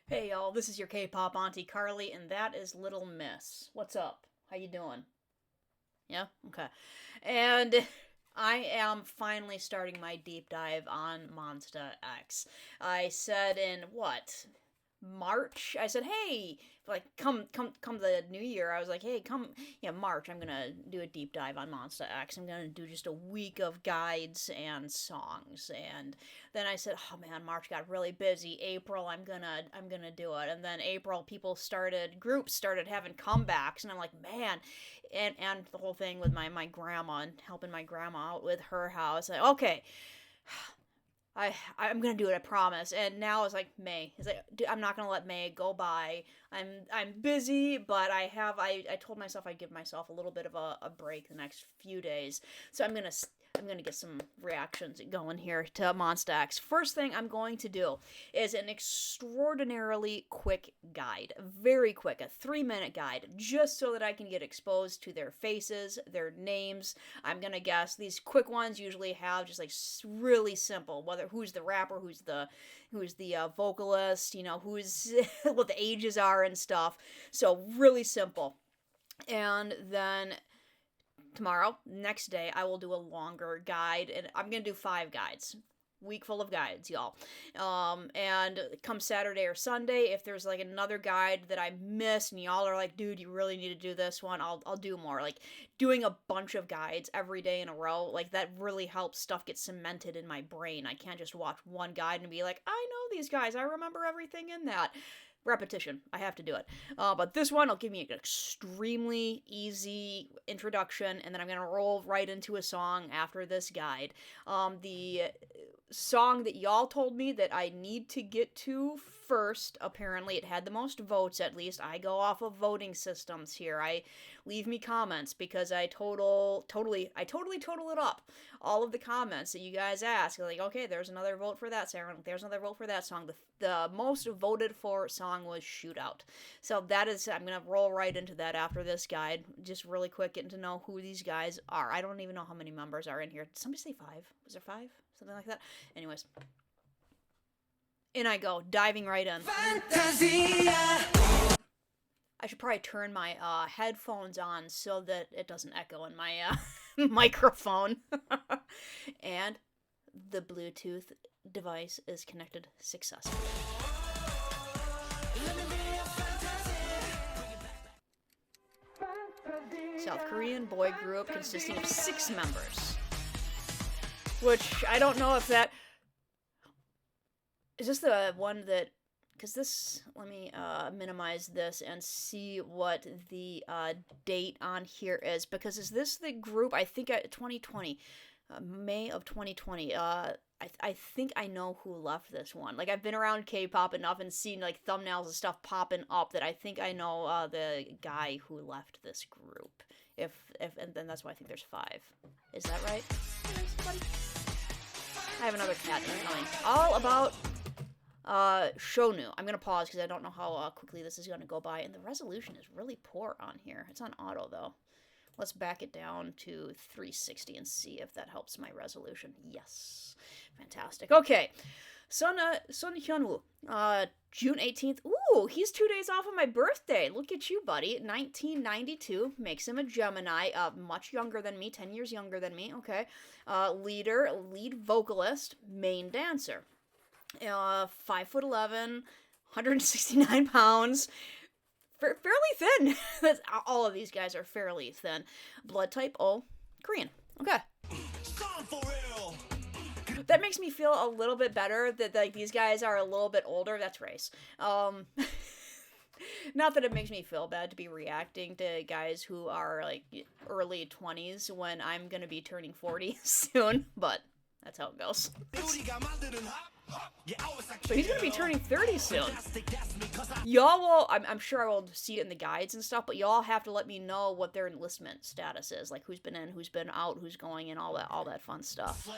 Hey y'all, this is your K-pop auntie Carly, and that is Little Miss. What's up? How you doing? Yeah? Okay. And I am finally starting my deep dive on Monsta X. I said in what? March, I said, hey, like come the new year, I was like, hey, come, yeah, March, I'm gonna do a deep dive on Monsta X. I'm gonna do just a week of guides and songs. And then I said, oh man, March got really busy. April, I'm gonna do it. And then April, groups started having comebacks, and I'm like, man. And the whole thing with my grandma and helping my grandma out with her house, like, okay, I'm gonna do it, I promise. And now it's like May. It's like, dude, I'm not gonna let May go by. I'm busy, but I told myself I'd give myself a little bit of a break the next few days. So I'm gonna get some reactions going here to Monstax. First thing I'm going to do is an extraordinarily quick guide, very quick, a 3-minute guide, just so that I can get exposed to their faces, their names. I'm gonna guess these quick ones usually have just like really simple, whether who's the rapper, who's the vocalist, who's what the ages are and stuff. So really simple. And then tomorrow, next day, I will do a longer guide, and I'm gonna do 5 guides. Week full of guides, y'all. And come Saturday or Sunday, if there's like another guide that I missed and y'all are like, dude, you really need to do this one, I'll do more. Like doing a bunch of guides every day in a row, like that really helps stuff get cemented in my brain. I can't just watch one guide and be like, I know these guys, I remember everything in that. Repetition. I have to do it. But this one will give me an extremely easy introduction, and then I'm going to roll right into a song after this guide. The song that y'all told me that I need to get to first, apparently it had the most votes, at least. I go off of voting systems here. I leave me comments because I totally total it up. All of the comments that you guys ask, like, okay, there's another vote for that song, there's another vote for that song. The most voted for song was Shootout. So that is, I'm going to roll right into that after this guide. Just really quick, getting to know who these guys are. I don't even know how many members are in here. Did somebody say 5? Was there 5? Something like that? Anyways. In I go, diving right in. Fantasia. I should probably turn my headphones on so that it doesn't echo in my microphone. And the Bluetooth device is connected successfully. South Korean boy group consisting of 6 members. Which, I don't know if that... Is this the one that... Because this... Let me minimize this and see what the date on here is. Because is this the group... I think 2020. May of 2020. I think I know who left this one. Like, I've been around K-pop enough and seen, like, thumbnails and stuff popping up that I think I know the guy who left this group. And then that's why I think there's 5. Is that right? I have another cat coming. All about Shonu. I'm gonna pause because I don't know how quickly this is gonna go by, and the resolution is really poor on here. It's on auto though. Let's back it down to 360 and see if that helps my resolution. Yes. Fantastic. Okay. Sun Hyunwoo, June 18th. Ooh, he's 2 days off of my birthday. Look at you, buddy. 1992 makes him a Gemini. Much younger than me, 10 years younger than me. Okay. Lead vocalist, main dancer. 5'11", 169 pounds. Fairly thin. All of these guys are fairly thin. Blood type O, Korean. Okay. That makes me feel a little bit better that like these guys are a little bit older. That's race. Not that it makes me feel bad to be reacting to guys who are like early 20s when I'm gonna be turning 40 soon, but that's how it goes. So he's gonna be turning 30 soon. Y'all will, I'm sure I will see it in the guides and stuff, but y'all have to let me know what their enlistment status is, like who's been in, who's been out, who's going in, all that fun stuff.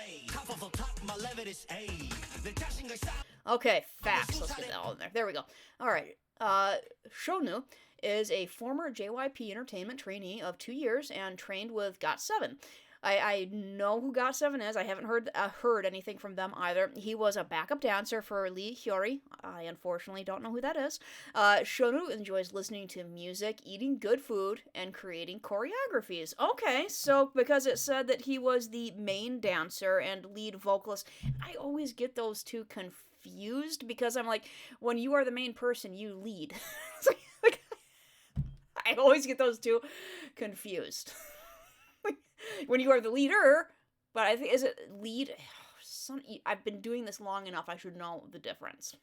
Okay, facts. Let's get that all in there. There we go. All right. Shonu is a former JYP Entertainment trainee of 2 years and trained with GOT7. I know who GOT7 is. I haven't heard anything from them either. He was a backup dancer for Lee Hyori. I unfortunately don't know who that is. Shonu enjoys listening to music, eating good food, and creating choreographies. Okay, so because it said that he was the main dancer and lead vocalist, I always get those two confused because I'm like, when you are the main person, you lead. like, I always get those two confused. When you are the leader, but I think, is it lead? I've been doing this long enough, I should know the difference.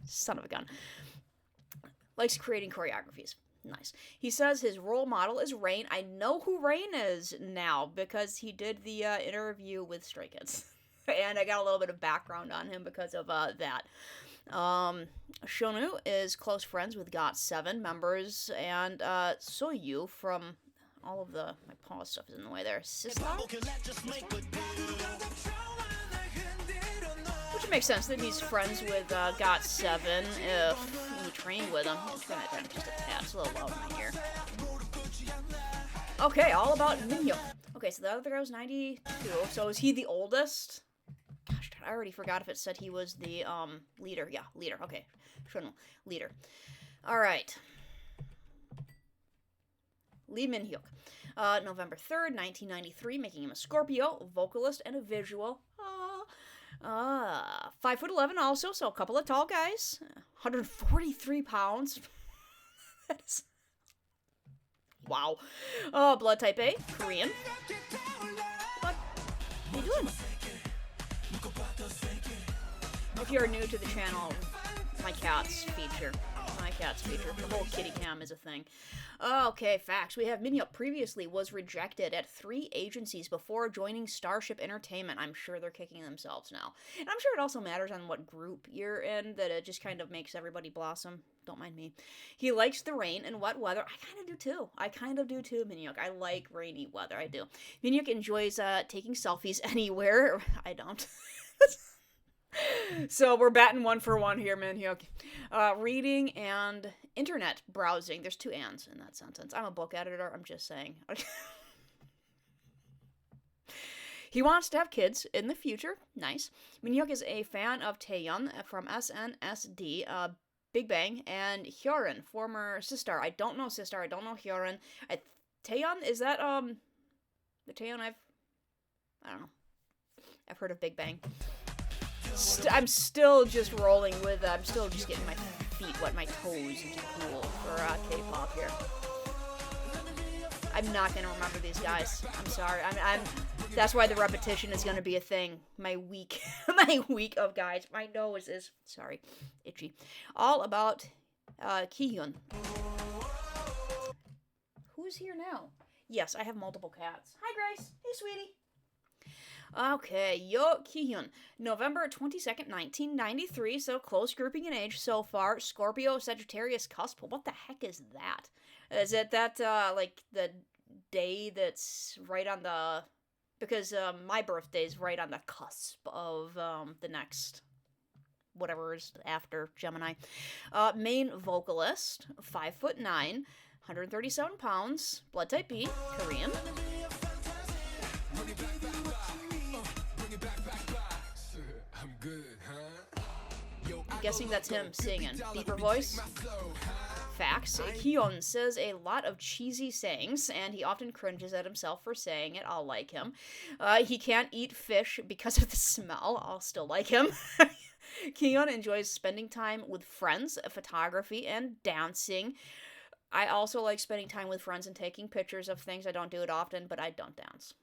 Son of a gun. Likes creating choreographies. Nice. He says his role model is Rain. I know who Rain is now because he did the interview with Stray Kids. And I got a little bit of background on him because of that. Shonu is close friends with GOT7 members, and Soyu from all of my pause stuff is in the way there. Sister? Which makes sense that he's friends with GOT7 if he trained with them. I'm trying to turn just a tad, it's a little loud in my ear. Okay, all about Minhyuk. Okay, so the other guy was 92, so is he the oldest? Gosh, I already forgot if it said he was the leader. Yeah, leader. Okay, leader. All right. Lee Min-hyuk. November 3rd, 1993, making him a Scorpio, vocalist, and a visual. 5'11" also, so a couple of tall guys. 143 pounds. That's... Wow. Blood type A, Korean. What are you doing? If you're new to the channel, my cats feature. The whole kitty cam is a thing. Okay, facts. We have Minhyuk previously was rejected at 3 agencies before joining Starship Entertainment. I'm sure they're kicking themselves now. And I'm sure it also matters on what group you're in, that it just kind of makes everybody blossom. Don't mind me. He likes the rain and wet weather. I kind of do too, Minhyuk. I like rainy weather. I do. Minhyuk enjoys taking selfies anywhere. I don't. So we're batting 1 for 1 here, Minhyuk. Reading and internet browsing. There's 2 ands in that sentence. I'm a book editor. I'm just saying. He wants to have kids in the future. Nice. Minhyuk is a fan of Taeyeon from SNSD, Big Bang, and Hyorin, former Sistar. I don't know Sistar. I don't know Hyorin. Taeyeon, is that the Taeyeon I don't know. I've heard of Big Bang. I'm still just rolling with, I'm still just getting my feet wet, my toes into pool for K-pop here. I'm not gonna remember these guys. I'm sorry. That's why the repetition is gonna be a thing. My week of guys. My nose is, sorry, itchy. All about Kihyun. Who's here now? Yes, I have multiple cats. Hi, Grace. Hey, sweetie. Okay, Yo Kihyun, November 22nd, 1993, so close grouping in age so far. Scorpio, Sagittarius cusp. What the heck is that? Is it that, like, the day that's right on the... Because my birthday's right on the cusp of the next... whatever is after Gemini. Main vocalist, 5'9", 137 pounds, blood type B, Korean. I'm guessing that's him singing. Deeper voice. Facts. Kihyun says a lot of cheesy sayings, and he often cringes at himself for saying it. I'll like him. He can't eat fish because of the smell. I'll still like him. Kihyun enjoys spending time with friends, photography, and dancing. I also like spending time with friends and taking pictures of things. I don't do it often, but I don't dance.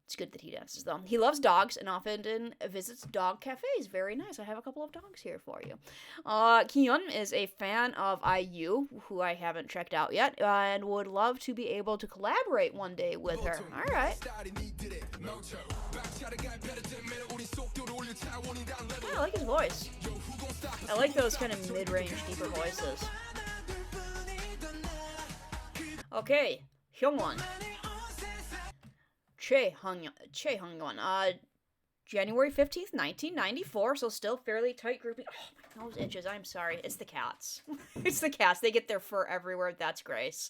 It's good that he dances, though. He loves dogs and often visits dog cafes. Very nice. I have a couple of dogs here for you. Kihyun is a fan of IU, who I haven't checked out yet, and would love to be able to collaborate one day with her. All right. I like his voice. I like those kind of mid-range, deeper voices. Okay, Hyungwon. Che Hung-won, January 15th, 1994, so still fairly tight grouping. Oh, my nose itches, I'm sorry. It's the cats. It's the cats. They get their fur everywhere. That's Grace.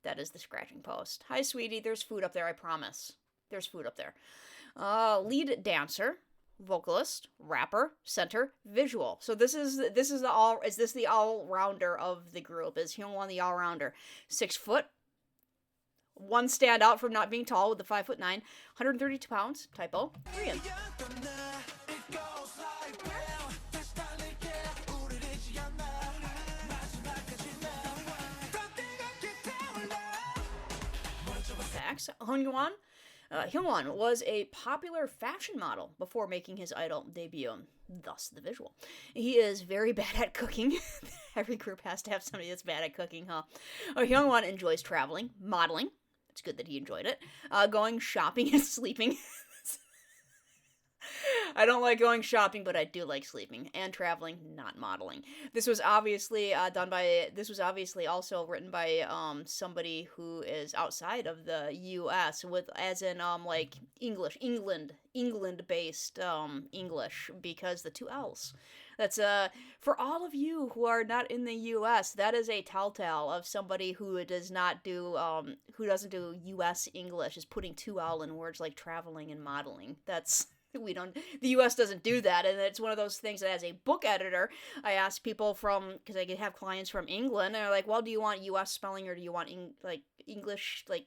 That is the scratching post. Hi, sweetie. There's food up there, I promise. There's food up there. Lead dancer, vocalist, rapper, center, visual. So this is the all-rounder of the group? Is Hyungwon the all-rounder? 6 foot. One stand out from not being tall with the 5'9", 132 pounds. Typo. Korean. Facts. Hyungwon was a popular fashion model before making his idol debut, thus the visual. He is very bad at cooking. Every group has to have somebody that's bad at cooking, huh? Hyungwon enjoys traveling, modeling. It's good that he enjoyed it. Going shopping and sleeping. I don't like going shopping, but I do like sleeping and traveling, not modeling. This was obviously also written by somebody who is outside of the U.S. as in like England-based English, because the 2 L's. That's for all of you who are not in the U.S., that is a telltale of somebody who doesn't do U.S. English, is putting 2 L in words like traveling and modeling. The U.S. doesn't do that, and it's one of those things that as a book editor, I ask people because I have clients from England, and they're like, well, do you want U.S. spelling, or do you want English, like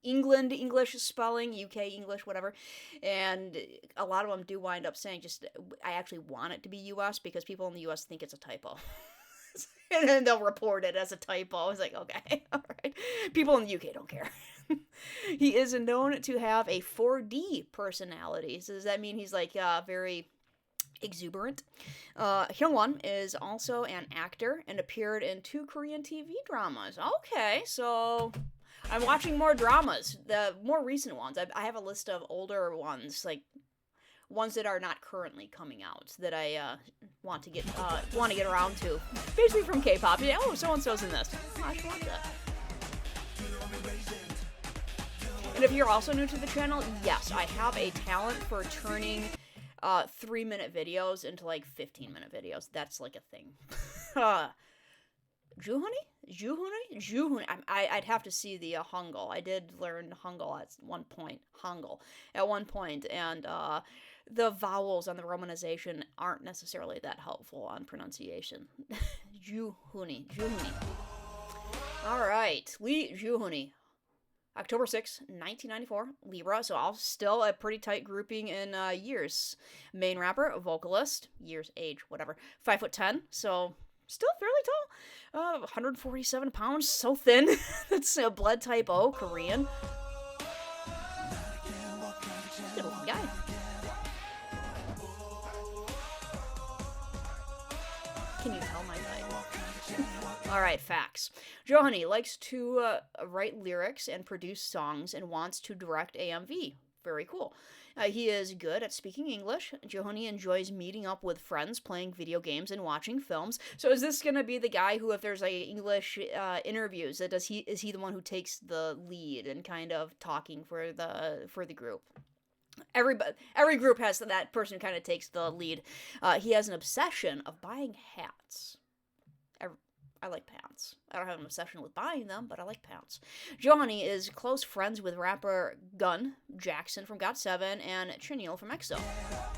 England English spelling, UK English, whatever? And a lot of them do wind up saying I actually want it to be U.S. because people in the U.S. think it's a typo. And then they'll report it as a typo. I was like, okay, all right. People in the UK don't care. He is known to have a 4D personality. So does that mean he's like very exuberant? Hyungwon is also an actor and appeared in 2 Korean TV dramas. Okay, so I'm watching more dramas, the more recent ones. I have a list of older ones, like ones that are not currently coming out that I want to get around to. Basically from K-pop. Yeah, oh, so and so's in this. Oh, I should watch that. And if you're also new to the channel, yes, I have a talent for turning 3-minute videos into like 15-minute videos. That's like a thing. Juhuni? I'd have to see the Hangul. I did learn Hangul at one point, and the vowels on the romanization aren't necessarily that helpful on pronunciation. Juhuni. All right, Lee Juhuni. October 6, 1994, Libra, so all still a pretty tight grouping in years. Main rapper, vocalist, years, age, whatever, 5'10", so still fairly tall. 147 pounds, so thin. That's a blood type O, Korean. Good looking guy. Can you tell my type? Alright, facts. Johani likes to write lyrics and produce songs and wants to direct AMV. Very cool. He is good at speaking English. Johani enjoys meeting up with friends, playing video games, and watching films. So is this going to be the guy who, if there's English interviews, is he the one who takes the lead and kind of talking for the group? Every group has that person who kind of takes the lead. He has an obsession of buying hats. I like pants. I don't have an obsession with buying them, but I like pants. Johnny is close friends with rapper Gun Jackson from GOT7 and Chinil from EXO.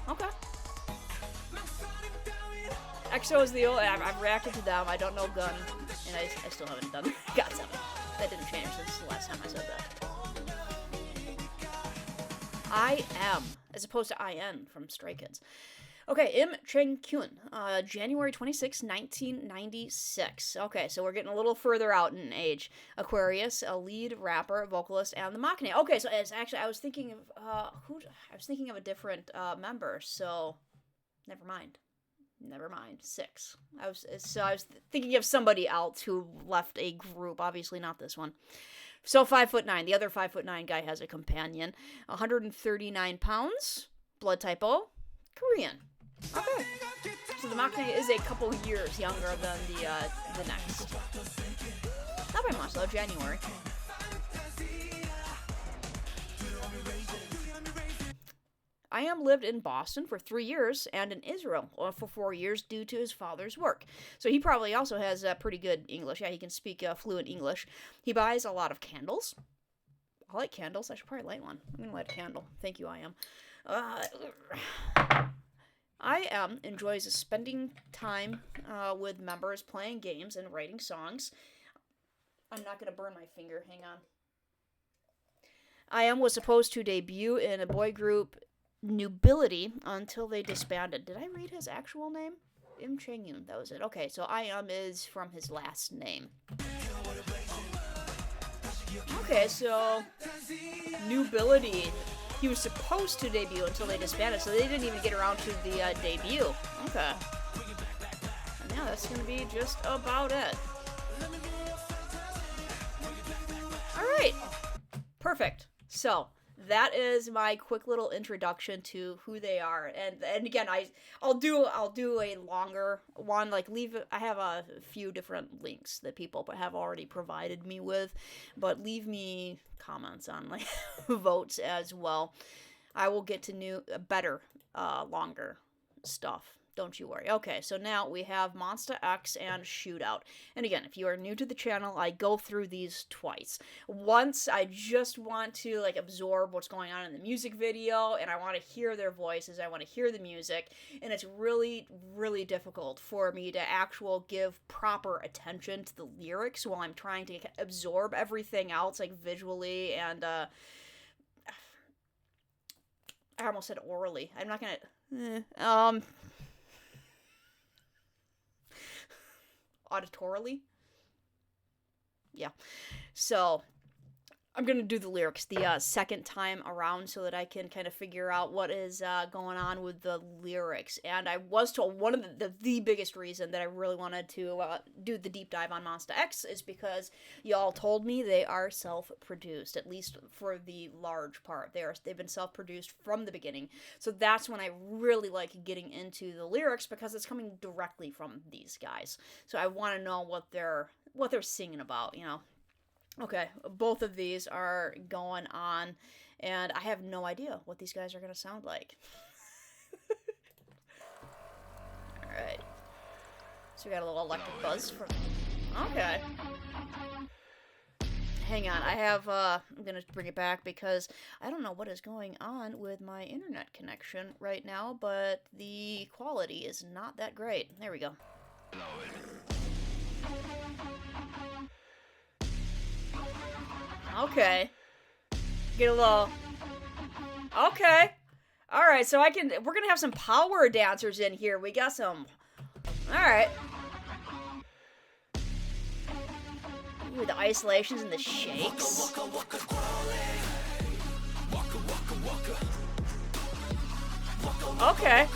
Okay. EXO is the old... I've reacted to them. I don't know Gun, and I still haven't done GOT7. That didn't change since the last time I said that. I am, as opposed to IN from Stray Kids. Okay, Im Cheng-kyun, January 26, 1996. Okay, so we're getting a little further out in age. Aquarius, a lead rapper, vocalist, and the Machine. Okay, so it's actually, I was thinking of a different member, so never mind. 6. I was thinking of somebody else who left a group, obviously not this one. So 5'9". The other 5'9" guy has a companion. 139 pounds, blood type O, Korean. Okay. So the Machine is a couple years younger than the next. Not by much though, January. I am lived in Boston for 3 years and in Israel for 4 years due to his father's work. So he probably also has pretty good English. Yeah, he can speak fluent English. He buys a lot of candles. I like candles. I should probably light one. I'm going to light a candle. Thank you, I am enjoys spending time with members, playing games, and writing songs. I'm not going to burn my finger. Hang on. I was supposed to debut in a boy group, Nubility, until they disbanded. Did I read his actual name? Im Chang-yoon. That was it. Okay, so is from his last name. Okay, so Nubility. He was supposed to debut until they disbanded, so they didn't even get around to the debut. Okay. And yeah, that's gonna be just about it. Alright. Perfect. So, that is my quick little introduction to who they are. And again, I'll do a longer one. Like I have a few different links that people have already provided me with, but leave me comments on like votes as well. I will get to better, longer stuff. Don't you worry. Okay, so now we have Monsta X and Shootout. And again, if you are new to the channel, I go through these twice. Once, I just want to like absorb what's going on in the music video, and I want to hear their voices, I want to hear the music, and it's really, really difficult for me to give proper attention to the lyrics while I'm trying to absorb everything else, like visually and, I almost said orally. I'm not gonna, auditorily. Yeah. So, I'm going to do the lyrics the second time around so that I can kind of figure out what is going on with the lyrics. And I was told one of the biggest reason that I really wanted to do the deep dive on Monsta X is because y'all told me they are self-produced, at least for the large part. They've been self-produced from the beginning. So that's when I really like getting into the lyrics because it's coming directly from these guys. So I want to know what they're singing about, you know. Okay, both of these are going on, and I have no idea what these guys are going to sound like. Alright. So we got a little electric buzz from... Okay. Hang on, I'm going to bring it back because I don't know what is going on with my internet connection right now, but the quality is not that great. There we go. Okay. Get a little... Okay. Alright, so we're gonna have some power dancers in here. We got some... Alright. Ooh, the isolations and the shakes. Okay.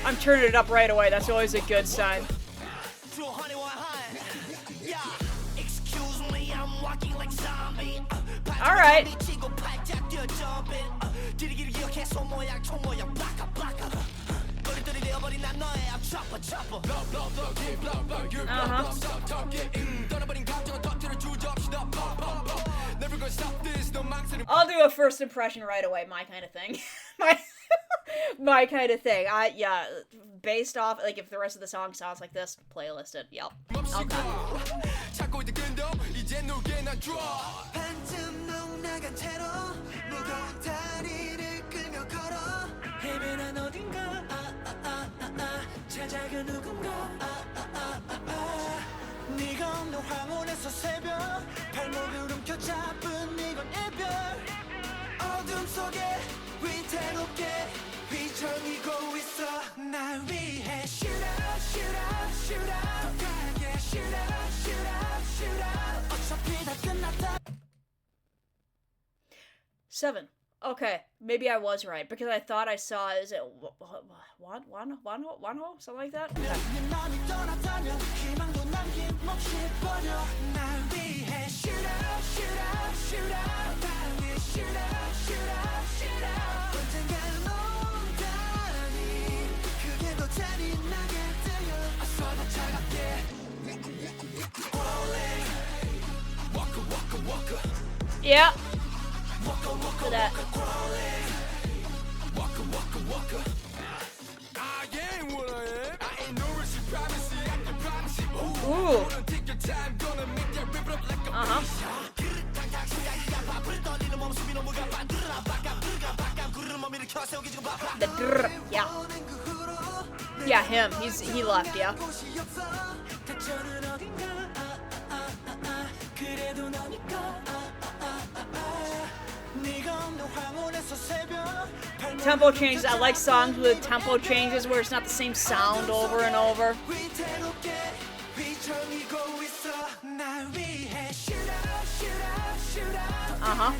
I'm turning it up right away. That's always a good sign. Alright. I'll do a first impression right away, my kind of thing. my kind of thing. Yeah, based off, like, if the rest of the song sounds like this, playlisted. Yep. Okay. Seven. Okay, maybe I was right, because I thought I saw, is it Wanho? Something like that? Okay. Yeah. Look at that. Ooh. Uh-huh. The drrr, yeah. Yeah, him. He left, yeah. Tempo changes. I like songs with tempo changes where it's not the same sound over and over. Uh-huh.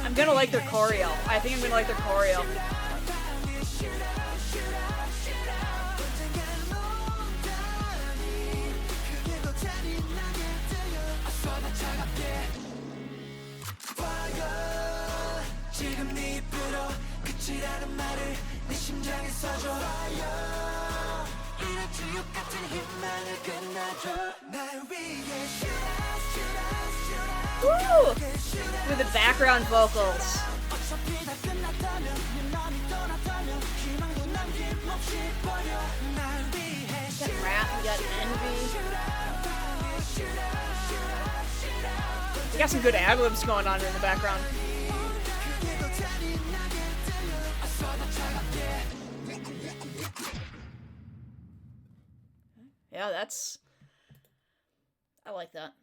I'm gonna like their choreo. I think I'm gonna like their choreo. Woo! With the background vocals. You got rap, you got envy. You got some good ad-libs going on in the background. Yeah, I like that.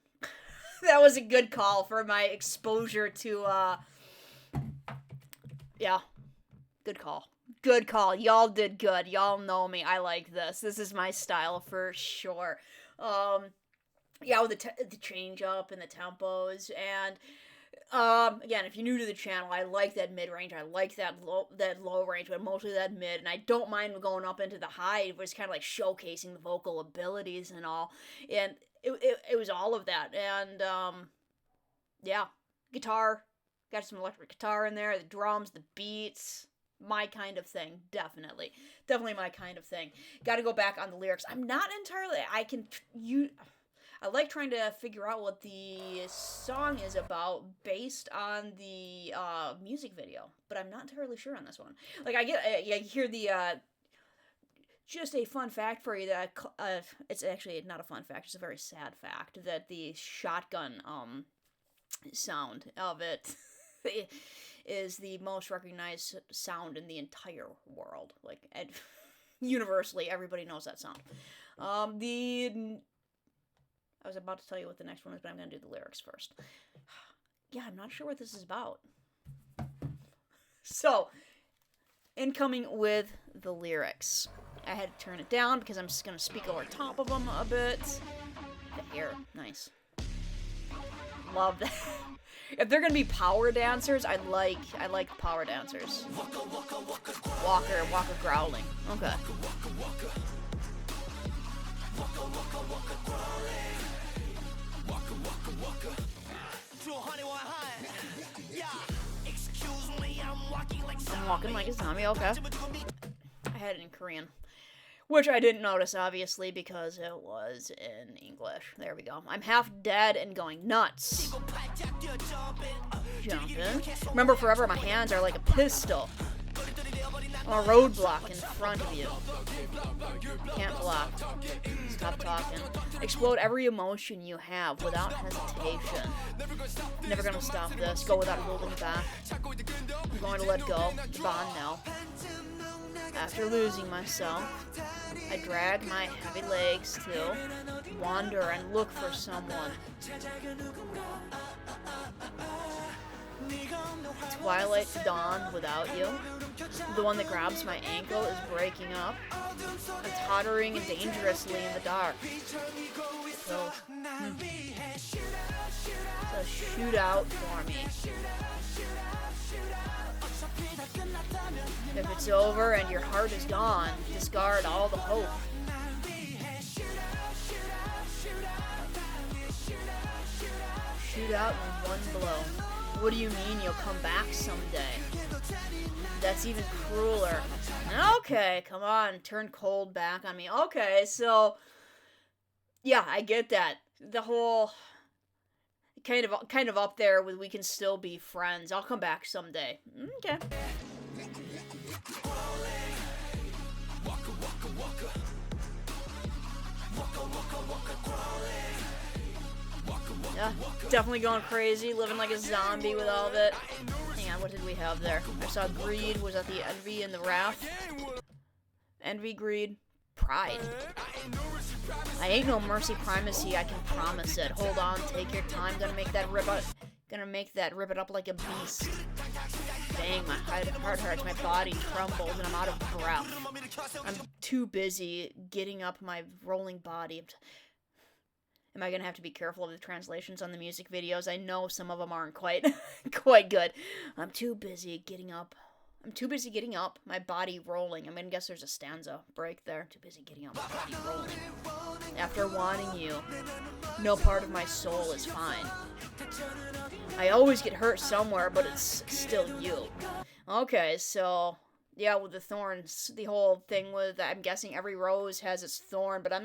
That was a good call for my exposure to, yeah. Good call. Good call. Y'all did good. Y'all know me. I like this. This is my style for sure. Yeah, with the change up and the tempos, and again, if you're new to the channel, I like that mid range. I like that low range, but mostly that mid, and I don't mind going up into the high. It was kind of like showcasing the vocal abilities and all, and it was all of that, and yeah, guitar, got some electric guitar in there, the drums, the beats. My kind of thing, definitely my kind of thing. Got to go back on the lyrics. I'm not entirely. I like trying to figure out what the song is about based on the music video, but I'm not entirely sure on this one. Like I hear the just a fun fact for you that it's actually not a fun fact. It's a very sad fact that the shotgun sound of it is the most recognized sound in the entire world. Like, universally, everybody knows that sound. I was about to tell you what the next one is, but I'm going to do the lyrics first. Yeah, I'm not sure what this is about. So, incoming with the lyrics. I had to turn it down because I'm just going to speak over top of them a bit. The hair, nice. Love that. If they're gonna be power dancers, I like power dancers. Walker growling. Okay. I'm walking like a zombie, okay. I had it in Korean. Which I didn't notice, obviously, because it was in English. There we go. I'm half dead and going nuts. Jumping. Remember forever, my hands are like a pistol. I'm a roadblock in front of you. Can't block. Stop talking. Explode every emotion you have without hesitation. Never gonna stop this. Go without holding back. I'm going to let go. Bond now. After losing myself, I drag my heavy legs to wander and look for someone. Twilight to dawn without you. The one that grabs my ankle is breaking up. I'm tottering dangerously in the dark. So, it's a shootout for me. If it's over and your heart is gone, discard all the hope. Shoot out in one blow. What do you mean you'll come back someday? That's even crueler. Okay, come on, turn cold back on me. Okay, so, yeah, I get that. The whole kind of up there with We Can Still Be Friends. I'll come back someday. Okay. Yeah, definitely going crazy, living like a zombie with all of it. Hang on, what did we have there? I saw Greed. Was that the Envy and the Wrath? Envy, Greed, Pride. I ain't no mercy primacy, I can promise it. Hold on, take your time, gonna make that rip it up like a beast. Dang, my heart hurts, my body trembles, and I'm out of breath. I'm too busy getting up my rolling body. Am I gonna have to be careful of the translations on the music videos? I know some of them aren't quite good. I'm too busy getting up. My body rolling. I'm gonna guess there's a stanza break there. Too busy getting up, my body rolling. After wanting you, no part of my soul is fine. I always get hurt somewhere, but it's still you. Okay, so yeah, with the thorns, the whole thing with, I'm guessing every rose has its thorn, but I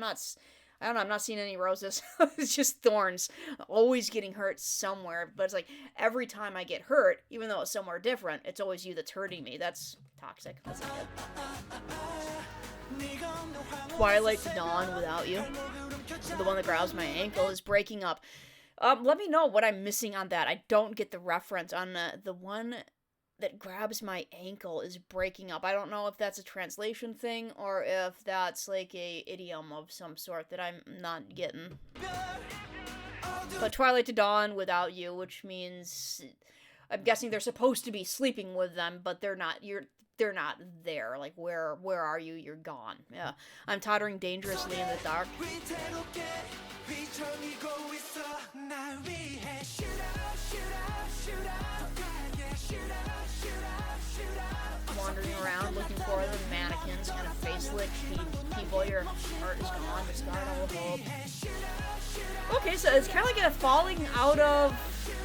don't know, I'm not seeing any roses. It's just thorns. Always getting hurt somewhere. But it's like, every time I get hurt, even though it's somewhere different, it's always you that's hurting me. That's toxic. That's not good. Twilight to Dawn Without You. The one that grabs my ankle is breaking up. Let me know what I'm missing on that. I don't get the reference on the one that grabs my ankle is breaking up. I don't know if that's a translation thing or if that's like a idiom of some sort that I'm not getting. But Twilight to Dawn Without You, which means I'm guessing they're supposed to be sleeping with them, but they're not. They're not there. Like, where are you? You're gone. Yeah. I'm tottering dangerously in the dark. Wandering around looking for the mannequins, kind of face-licked people. Your heart is gone, discard all hope. Okay, so it's kind of like a falling out of,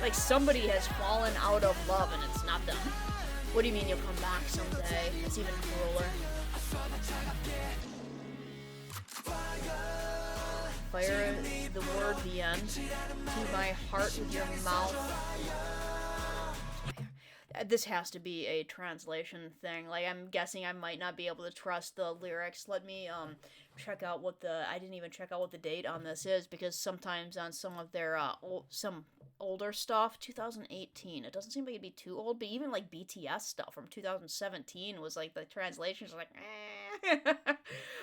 like somebody has fallen out of love and it's not them. What do you mean you'll come back someday? It's even crueler. Fire the word the end to my heart with your mouth. This has to be a translation thing. Like, I'm guessing I might not be able to trust the lyrics. Let me check out what I didn't even check out what the date on this is, because sometimes on some of their some older stuff, 2018, it doesn't seem like it'd be too old, but even like BTS stuff from 2017 was like, the translations are like,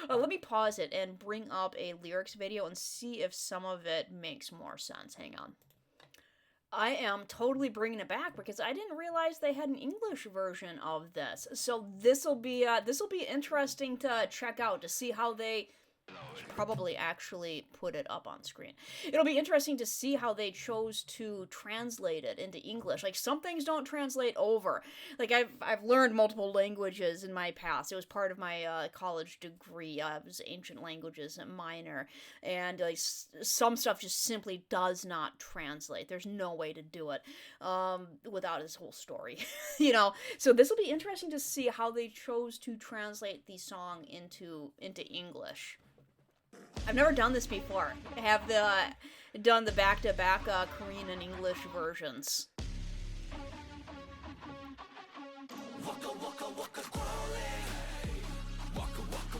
let me pause it and bring up a lyrics video and see if some of it makes more sense. Hang on. I am totally bringing it back because I didn't realize they had an English version of this. So this'll be interesting to check out, to see how they probably actually put it up on screen. It'll be interesting to see how they chose to translate it into English. Like, some things don't translate over. Like, I've learned multiple languages in my past. It was part of my college degree. It was ancient languages, a minor, and like some stuff just simply does not translate. There's no way to do it without this whole story, you know. So this will be interesting to see how they chose to translate the song into English. I've never done this before. I have done the back-to-back Korean and English versions.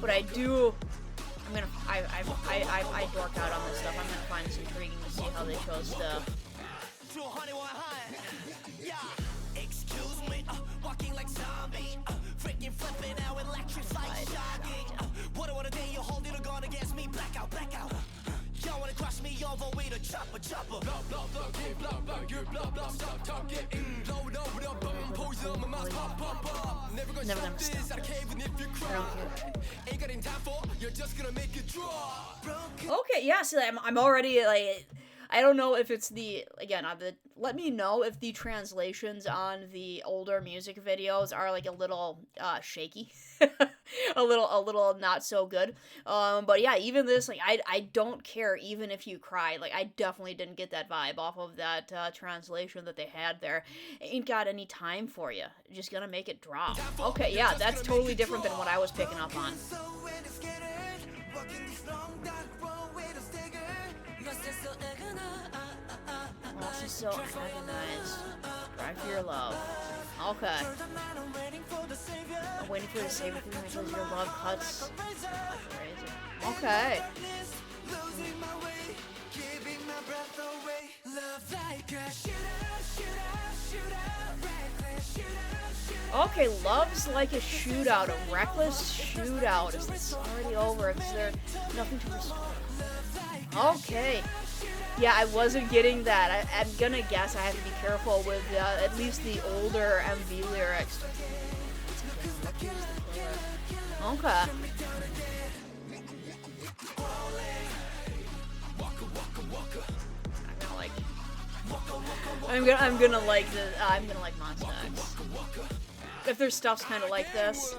But I do. I dork out on this stuff. I'm gonna find this intriguing to see how they chose to. Excuse me, walking like zombie, freaking flipping out, electrified, shocking. What a day you hold it, gone against me, blackout. Y'all wanna cross me over with a chopper. Stop talking. Never gonna stop. I don't care. Ain't got any time for, you're just gonna make it drop. Okay, yeah, so I'm already like, I don't know if it's the, again, let me know if the translations on the older music videos are like a little shaky. a little not so good. But yeah, even this, like, I don't care even if you cry. Like, I definitely didn't get that vibe off of that translation that they had there. Ain't got any time for you. Just gonna make it drop. Okay, yeah, that's totally different than what I was picking up on. Also so agonized. Cry for your love. Okay. I'm waiting for the savior because your love cuts. Crazy. Okay. Okay, love's like a shootout, a reckless shootout. It's already over because there's nothing to restore. Okay. Yeah, I wasn't getting that. I'm gonna guess I have to be careful with at least the older MV lyrics. Okay. I'm gonna like Monsta X. If their stuff's kind of like this.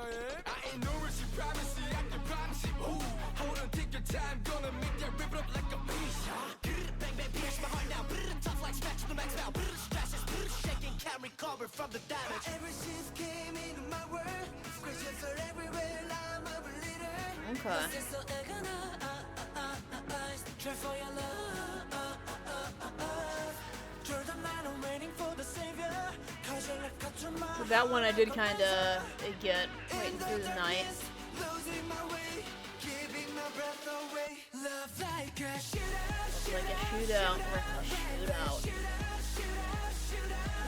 Okay. So that one I did kind of get waiting through the night. It's like a shootout. Shootout. It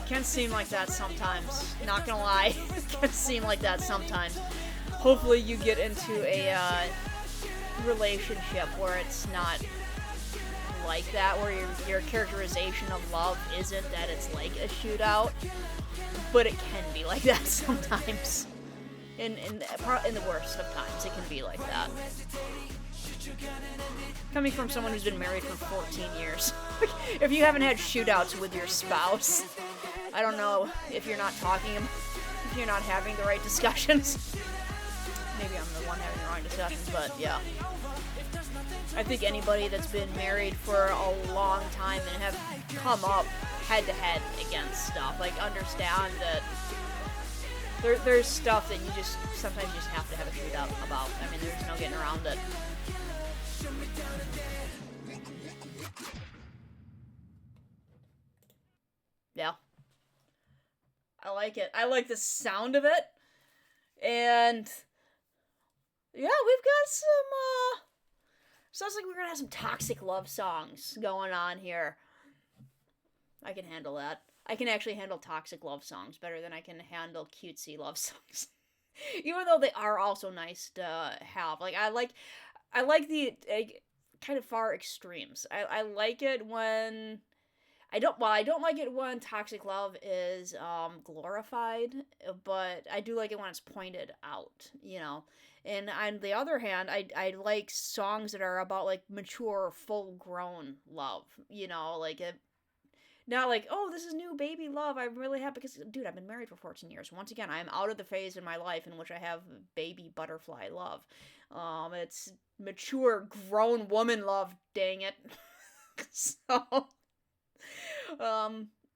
can seem like that sometimes. Not gonna lie, it can seem like that sometimes. Hopefully you get into a relationship where it's not like that, where your characterization of love isn't that it's like a shootout, but it can be like that sometimes. In the worst of times, it can be like that. Coming from someone who's been married for 14 years. If you haven't had shootouts with your spouse, I don't know if you're not if you're not having the right discussions. Maybe I'm the one having the wrong discussions, but yeah. I think anybody that's been married for a long time and have come up head-to-head against stuff, like, understand that there's stuff that you sometimes just have to have a shootout about. I mean, there's no getting around it. Yeah. I like it. I like the sound of it. And yeah, we've got some, sounds like we're gonna have some toxic love songs going on here. I can handle that. I can actually handle toxic love songs better than I can handle cutesy love songs. Even though they are also nice to have. Like, I like the kind of far extremes. I like it when I don't like it when toxic love is glorified, but I do like it when it's pointed out, you know. And on the other hand, I like songs that are about, like, mature, full-grown love, you know, like, not like, oh, this is new baby love, I'm really happy, because, dude, I've been married for 14 years. Once again, I'm out of the phase in my life in which I have baby butterfly love. It's mature, grown woman love, dang it. So,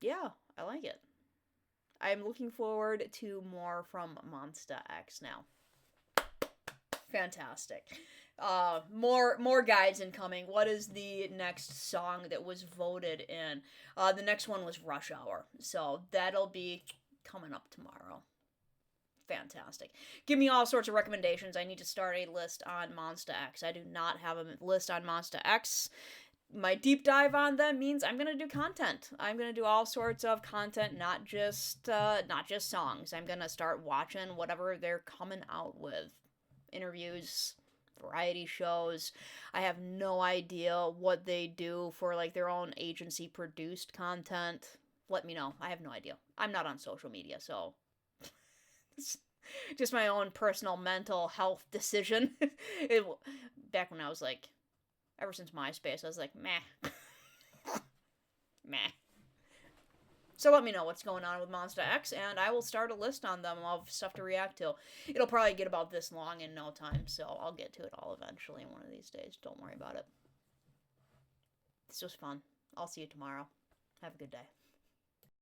yeah, I like it. I'm looking forward to more from Monsta X now. Fantastic. More guides incoming. What is the next song that was voted in? The next one was Rush Hour. So that'll be coming up tomorrow. Fantastic. Give me all sorts of recommendations. I need to start a list on Monsta X. I do not have a list on Monsta X. My deep dive on them means I'm gonna do content. I'm gonna do all sorts of content, not just songs. I'm gonna start watching whatever they're coming out with. Interviews, variety shows. I have no idea what they do for, like, their own agency produced content. Let me know. I have no idea. I'm not on social media, so it's just my own personal mental health decision. Back when I was like, ever since MySpace, I was like, meh. Meh. So let me know what's going on with Monsta X, and I will start a list on them of stuff to react to. It'll probably get about this long in no time, so I'll get to it all eventually one of these days. Don't worry about it. This was fun. I'll see you tomorrow. Have a good day.